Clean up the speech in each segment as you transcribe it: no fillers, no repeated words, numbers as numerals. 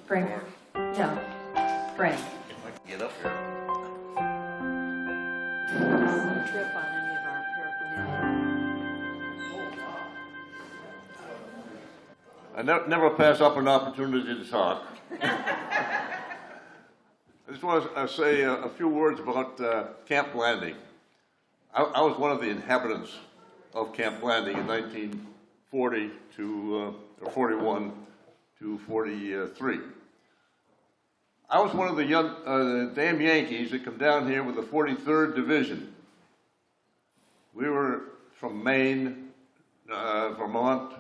Frank, no, Frank. If I can get up here. Trip on any of our paraphernalia. I never pass up an opportunity to talk. I just want to say a few words about Camp Blanding. I was one of the inhabitants of Camp Blanding in 1940 to, or 41 to 43. I was one of the young, damn Yankees that come down here with the 43rd Division. We were from Maine, Vermont,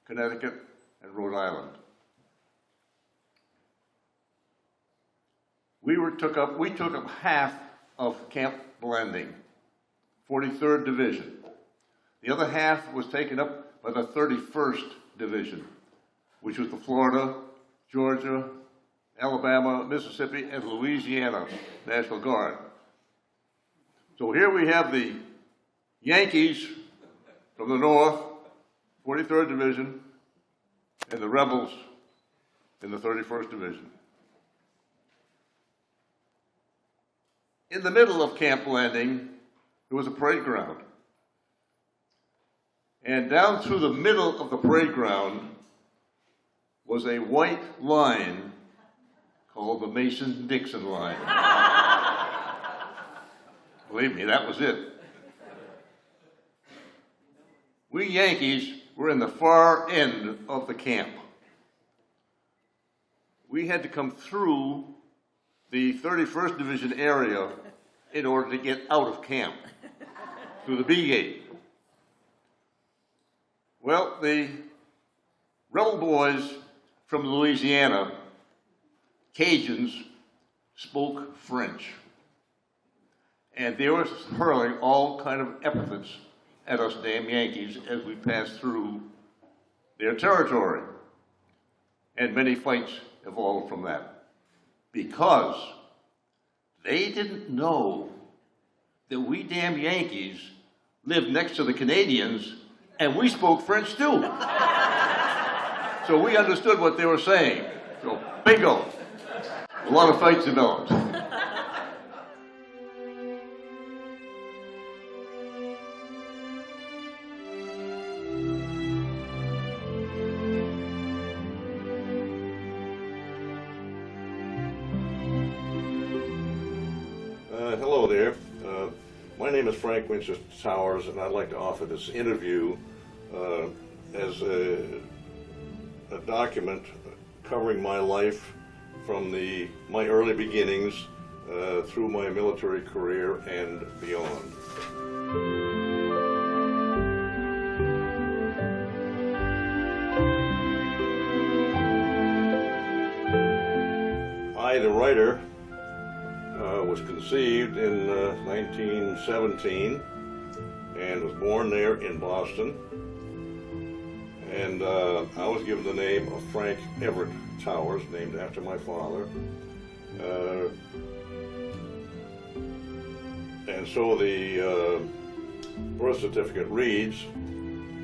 Connecticut, and Rhode Island. We took up half of Camp Blanding, 43rd Division. The other half was taken up by the 31st Division, which was the Florida, Georgia, Alabama, Mississippi, and Louisiana National Guard. So here we have the Yankees from the north, 43rd Division, and the rebels in the 31st Division. In the middle of Camp Blanding, there was a parade ground. And down through the middle of the parade ground was a white line called the Mason-Dixon line. Believe me, that was it. We Yankees were in the far end of the camp. We had to come through the 31st Division area in order to get out of camp through the B gate. Well, the rebel boys from Louisiana, Cajuns, spoke French. And they were hurling all kind of epithets at us damn Yankees as we passed through their territory. And many fights evolved from that. Because they didn't know that we damn Yankees lived next to the Canadians and we spoke French too. So we understood what they were saying. So bingo, a lot of fights developed. Hello there. My name is Frank Winchester Towers, and I'd like to offer this interview as a document covering my life from my early beginnings through my military career and beyond. I, the writer, was conceived in 1917 and was born there in Boston. And I was given the name of Frank Everett Towers, named after my father. And so the birth certificate reads,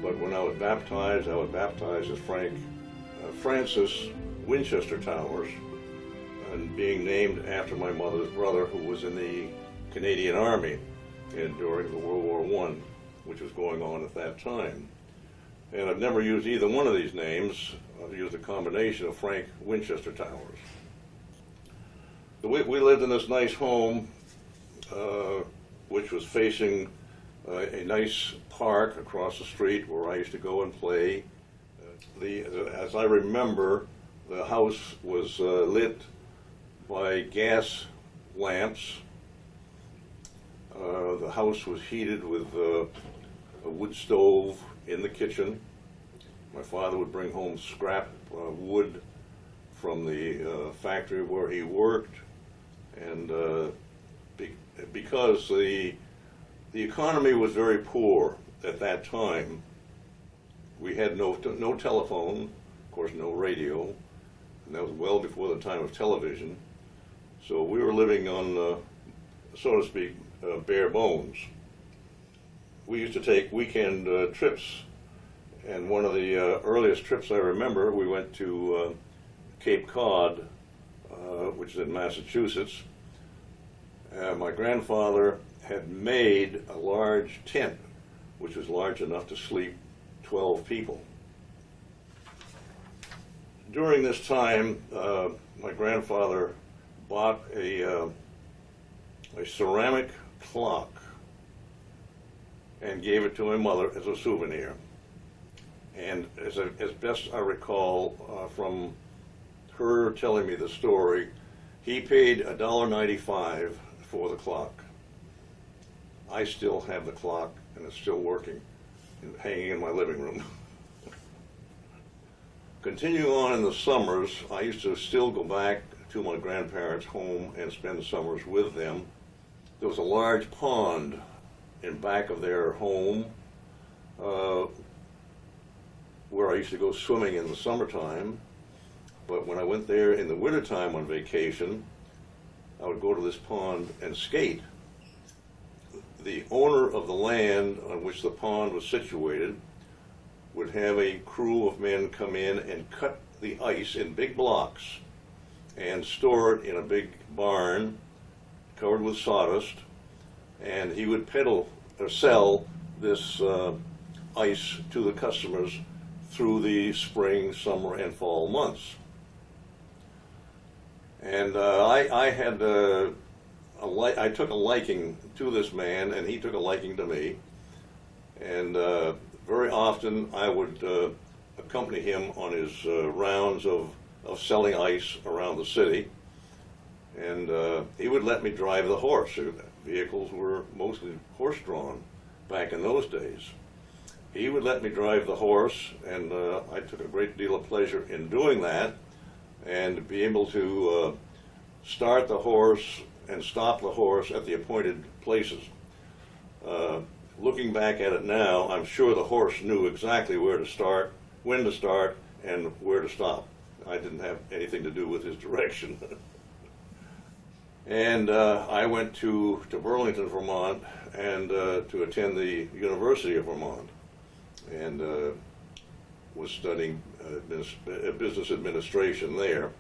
but when I was baptized as Francis Winchester Towers, and being named after my mother's brother, who was in the Canadian Army during the World War I, which was going on at that time. And I've never used either one of these names. I've used a combination of Frank Winchester Towers. We lived in this nice home, which was facing a nice park across the street where I used to go and play. As I remember, the house was lit by gas lamps. The house was heated with a wood stove in the kitchen. My father would bring home scrap wood from the factory where he worked, and because the economy was very poor at that time, we had no telephone, of course no radio, and that was well before the time of television. So we were living on, so to speak, bare bones. We used to take weekend trips, and one of the earliest trips I remember, we went to Cape Cod, which is in Massachusetts. My grandfather had made a large tent, which was large enough to sleep 12 people. During this time, my grandfather bought a ceramic clock and gave it to my mother as a souvenir. And as best I recall from her telling me the story, he paid $1.95 for the clock. I still have the clock, and it's still working and hanging in my living room. Continuing on in the summers, I used to still go back to my grandparents' home and spend the summers with them. There was a large pond in back of their home where I used to go swimming in the summertime. But when I went there in the wintertime on vacation, I would go to this pond and skate. The owner of the land on which the pond was situated would have a crew of men come in and cut the ice in big blocks and store it in a big barn covered with sawdust, and he would peddle or sell this ice to the customers through the spring, summer, and fall months. And I took a liking to this man, and he took a liking to me. And very often I would accompany him on his rounds of selling ice around the city. And he would let me drive the horse. Vehicles were mostly horse-drawn back in those days. He would let me drive the horse, and I took a great deal of pleasure in doing that, and be able to start the horse and stop the horse at the appointed places. Looking back at it now, I'm sure the horse knew exactly where to start, when to start, and where to stop. I didn't have anything to do with his direction. And I went to Burlington, Vermont, and to attend the University of Vermont, and was studying business administration there.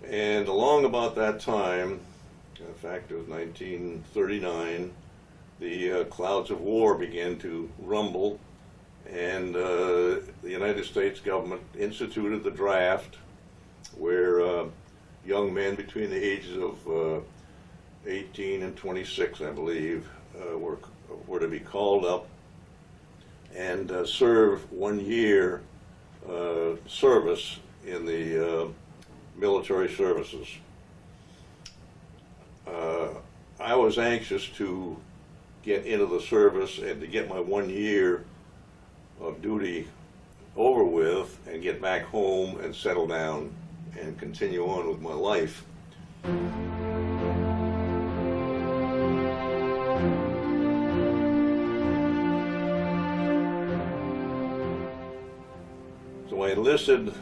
And along about that time, in fact it was 1939, the clouds of war began to rumble, and the United States government instituted the draft, where young men between the ages of 18 and 26, I believe, were to be called up and serve 1 year service in the military services. I was anxious to get into the service and to get my 1 year of duty over with and get back home and settle down and continue on with my life. So I enlisted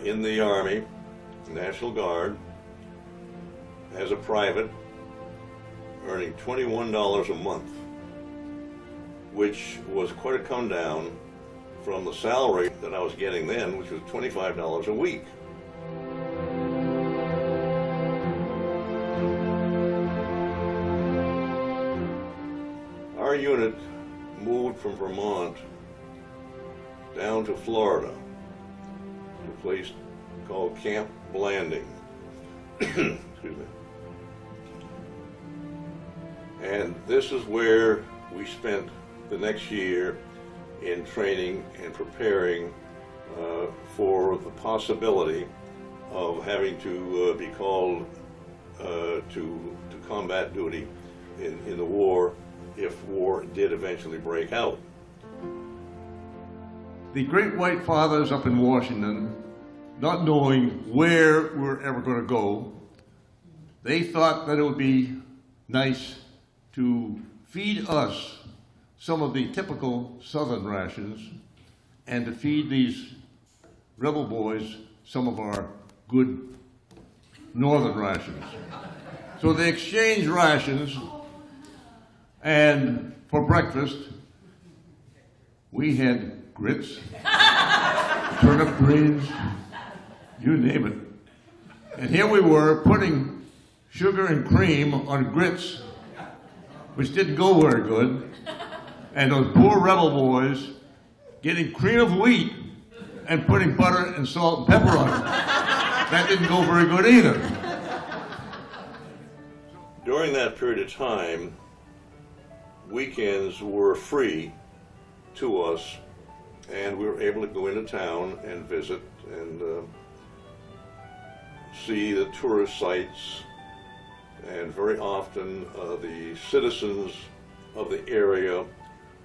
in the Army, National Guard, as a private, earning $21 a month, which was quite a come down from the salary that I was getting then, which was $25 a week. Our unit moved from Vermont down to Florida, to a place called Camp Blanding. Excuse me. And this is where we spent the next year in training and preparing for the possibility of having to be called to combat duty in the war, if war did eventually break out. The Great White Fathers up in Washington, not knowing where we're ever going to go, they thought that it would be nice to feed us some of the typical Southern rations and to feed these rebel boys some of our good Northern rations. So they exchanged rations, and for breakfast we had grits, turnip greens, you name it. And here we were putting sugar and cream on grits, which didn't go very good. And those poor rebel boys getting cream of wheat and putting butter and salt and pepper on it. That didn't go very good either. During that period of time, weekends were free to us, and we were able to go into town and visit and see the tourist sites. And very often the citizens of the area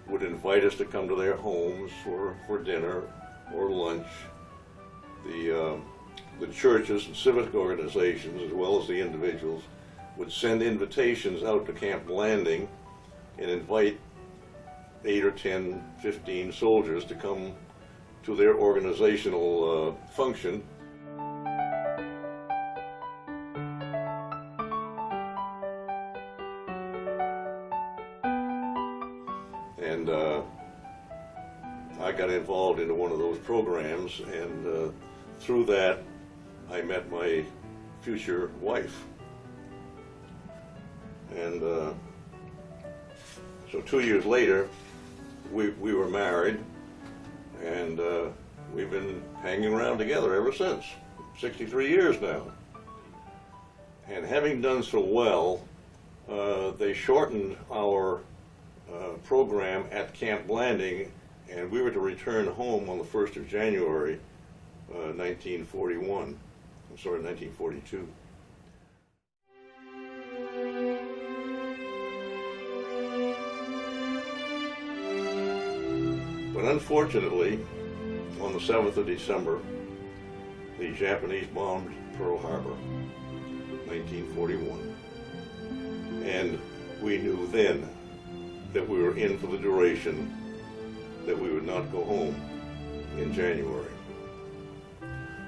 would invite us to come to their homes for dinner or lunch. The churches and civic organizations, as well as the individuals, would send invitations out to Camp Landing and invite 8 or 10, 15 soldiers to come to their organizational function. And I got involved into one of those programs, and through that I met my future wife. And so 2 years later, we were married, and we've been hanging around together ever since, 63 years now. And having done so well, they shortened our program at Camp Landing, and we were to return home on the 1st of January, 1942. But unfortunately, on the 7th of December, the Japanese bombed Pearl Harbor, 1941. And we knew then that we were in for the duration, that we would not go home in January.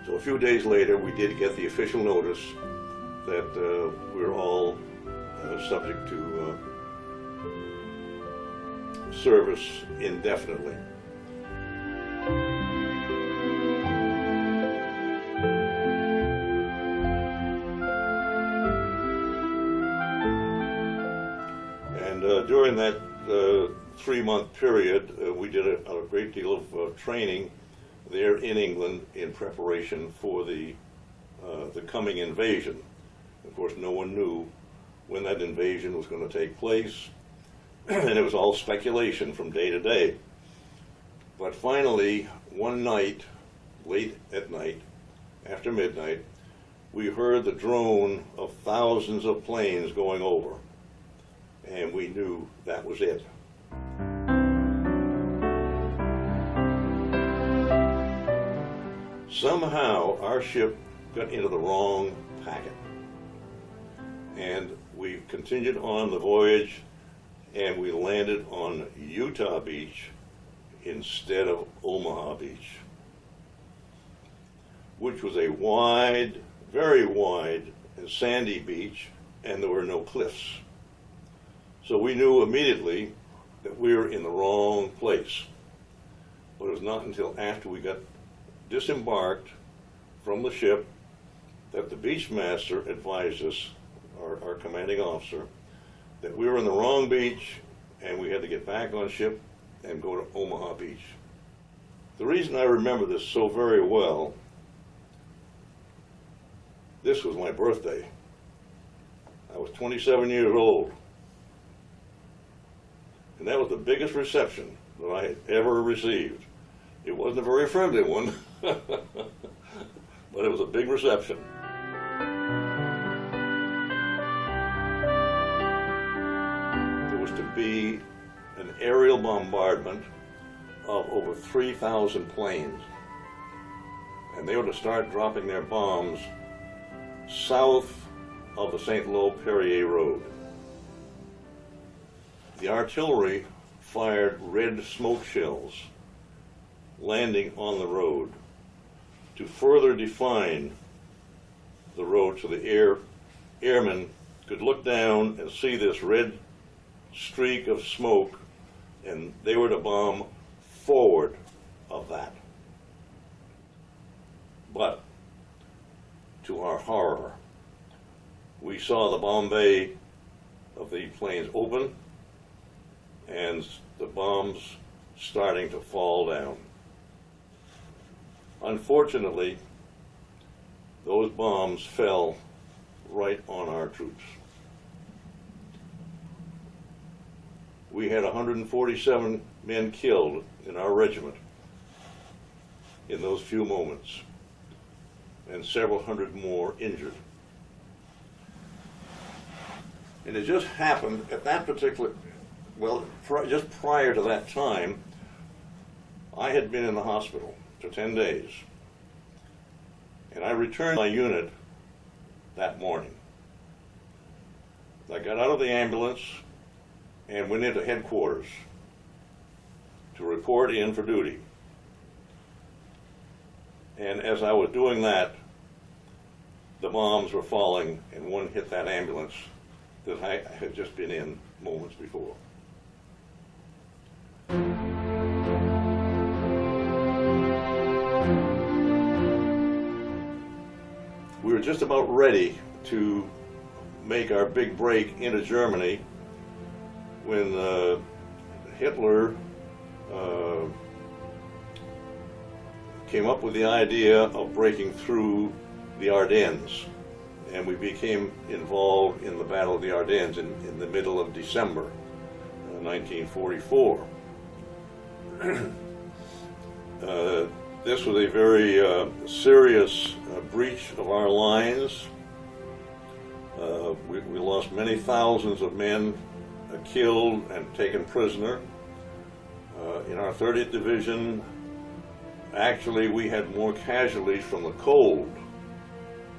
So a few days later, we did get the official notice that we were all subject to service indefinitely. And during that 3-month period, we did a great deal of training there in England in preparation for the coming invasion. Of course, no one knew when that invasion was going to take place, and it was all speculation from day to day. But finally, one night, late at night, after midnight, we heard the drone of thousands of planes going over, and we knew that was it. Somehow our ship got into the wrong packet, and we continued on the voyage, and we landed on Utah Beach instead of Omaha Beach, which was a wide, very wide and sandy beach, and there were no cliffs. So we knew immediately that we were in the wrong place. But it was not until after we got disembarked from the ship that the beachmaster advised us, our commanding officer, that we were in the wrong beach and we had to get back on ship and go to Omaha Beach. The reason I remember this so very well, this was my birthday. I was 27 years old. And that was the biggest reception that I had ever received. It wasn't a very friendly one, but it was a big reception. There was to be an aerial bombardment of over 3,000 planes, and they were to start dropping their bombs south of the St. Lo-Perrier Road. The artillery fired red smoke shells landing on the road to further define the road so the airmen could look down and see this red streak of smoke, and they were to bomb forward of that. But to our horror, we saw the bomb bay of the planes open and the bombs starting to fall down. Unfortunately, those bombs fell right on our troops. We had 147 men killed in our regiment in those few moments, and several hundred more injured. And it just happened at that particular, well, just prior to that time, I had been in the hospital for 10 days. And I returned to my unit that morning. I got out of the ambulance and went into headquarters to report in for duty. And as I was doing that, the bombs were falling, and one hit that ambulance that I had just been in moments before. We were just about ready to make our big break into Germany when Hitler came up with the idea of breaking through the Ardennes, and we became involved in the Battle of the Ardennes in the middle of December 1944. This was a very serious breach of our lines. We lost many thousands of men killed and taken prisoner. In our 30th Division, actually, we had more casualties from the cold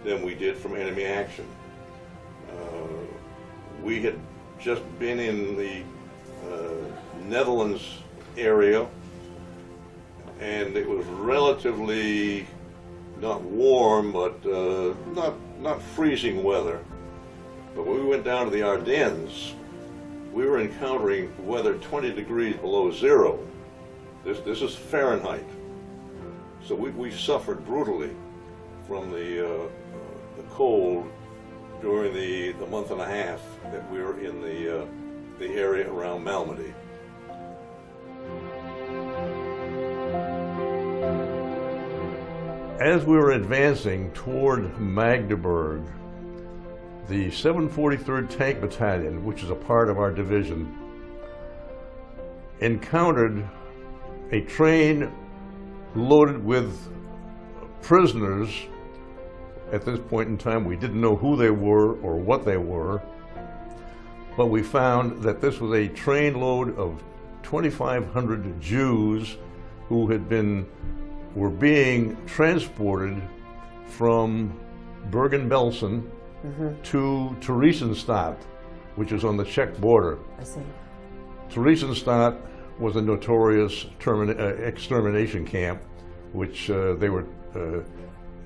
than we did from enemy action. We had just been in the Netherlands area, and it was relatively not warm, but not freezing weather. But when we went down to the Ardennes, we were encountering weather 20 degrees below zero. This is Fahrenheit. So we suffered brutally from the cold during the month and a half that we were in the area around Malmedy. As we were advancing toward Magdeburg, the 743rd Tank Battalion, which is a part of our division, encountered a train loaded with prisoners. At this point in time, we didn't know who they were or what they were, but we found that this was a trainload of 2,500 Jews who were being transported from Bergen-Belsen to Theresienstadt, which is on the Czech border. I see. Theresienstadt was a notorious extermination camp, which they were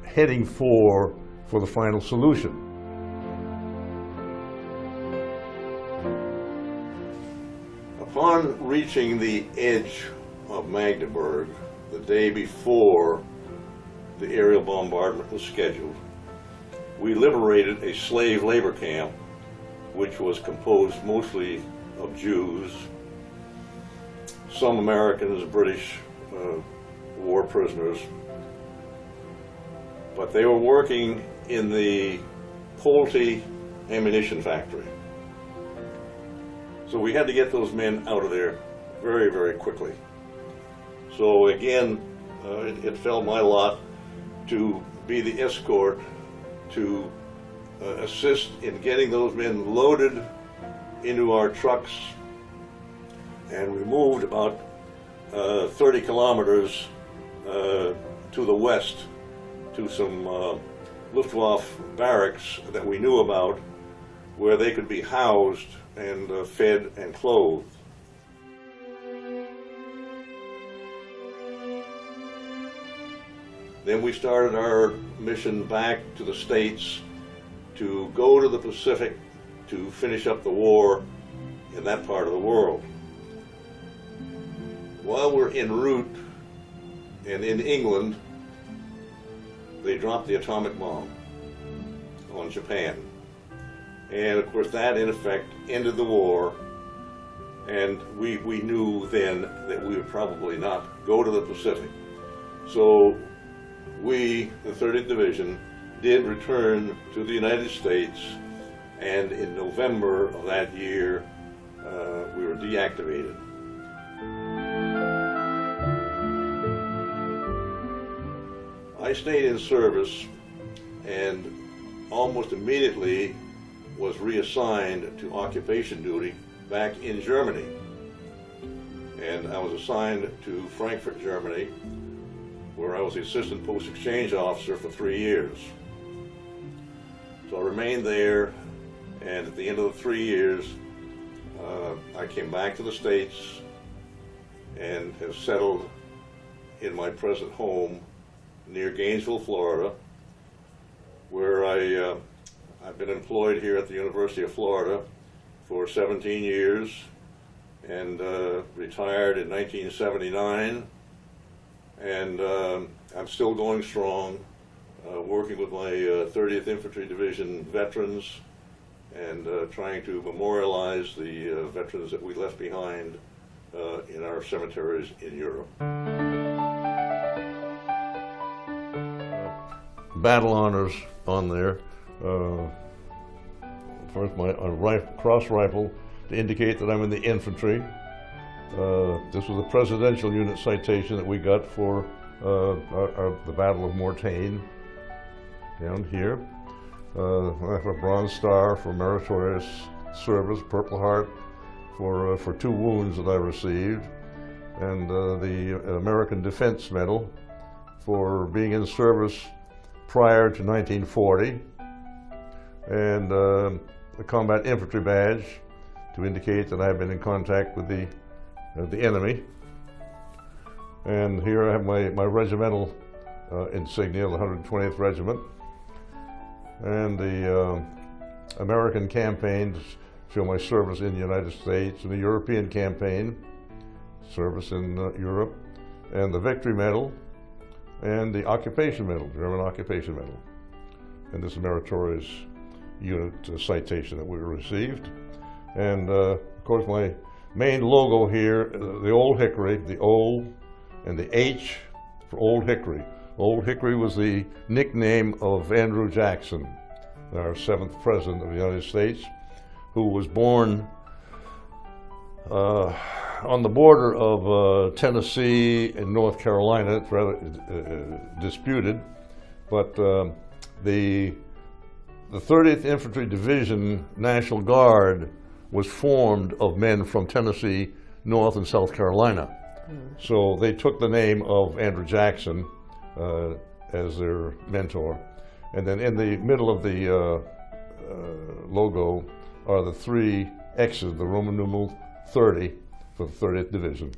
heading for the final solution. Upon reaching the edge of Magdeburg, the day before the aerial bombardment was scheduled, we liberated a slave labor camp, which was composed mostly of Jews, some Americans, British war prisoners, but they were working in the Pulte ammunition factory. So we had to get those men out of there very, very quickly. So again, it fell my lot to be the escort to assist in getting those men loaded into our trucks, and we moved about 30 kilometers to the west to some Luftwaffe barracks that we knew about, where they could be housed and fed and clothed. Then we started our mission back to the States to go to the Pacific to finish up the war in that part of the world. While we're en route and in England, they dropped the atomic bomb. on Japan. And of course that in effect ended the war, and we knew then that we would probably not go to the Pacific. So we, the 30th Division, did return to the United States, and in November of that year we were deactivated. I stayed in service and almost immediately was reassigned to occupation duty back in Germany. And I was assigned to Frankfurt, Germany, where I was the assistant post exchange officer for 3 years. So I remained there, and at the end of the 3 years, I came back to the States and have settled in my present home near Gainesville, Florida, where I've been employed here at the University of Florida for 17 years and retired in 1979. And I'm still going strong, working with my 30th Infantry Division veterans and trying to memorialize the veterans that we left behind in our cemeteries in Europe. Battle honors on there. First, my cross rifle to indicate that I'm in the infantry. This was a presidential unit citation that we got for the Battle of Mortain down here. I have a Bronze Star for meritorious service, Purple Heart for 2 wounds that I received, and the American Defense Medal for being in service prior to 1940, and the Combat Infantry Badge to indicate that I've been in contact with the enemy. And here I have my regimental insignia, the 120th Regiment, and the American campaign to show my service in the United States, and the European campaign, service in Europe, and the Victory Medal, and the Occupation Medal, German Occupation Medal. And this meritorious unit citation that we received. And of course my main logo here, the Old Hickory, the O and the H for Old Hickory. Old Hickory was the nickname of Andrew Jackson, our 7th President of the United States, who was born on the border of Tennessee and North Carolina. It's rather disputed, but the 30th Infantry Division National Guard was formed of men from Tennessee, North and South Carolina. So they took the name of Andrew Jackson as their mentor. And then in the middle of the logo are the 3 X's, the Roman numeral 30 for the 30th Division.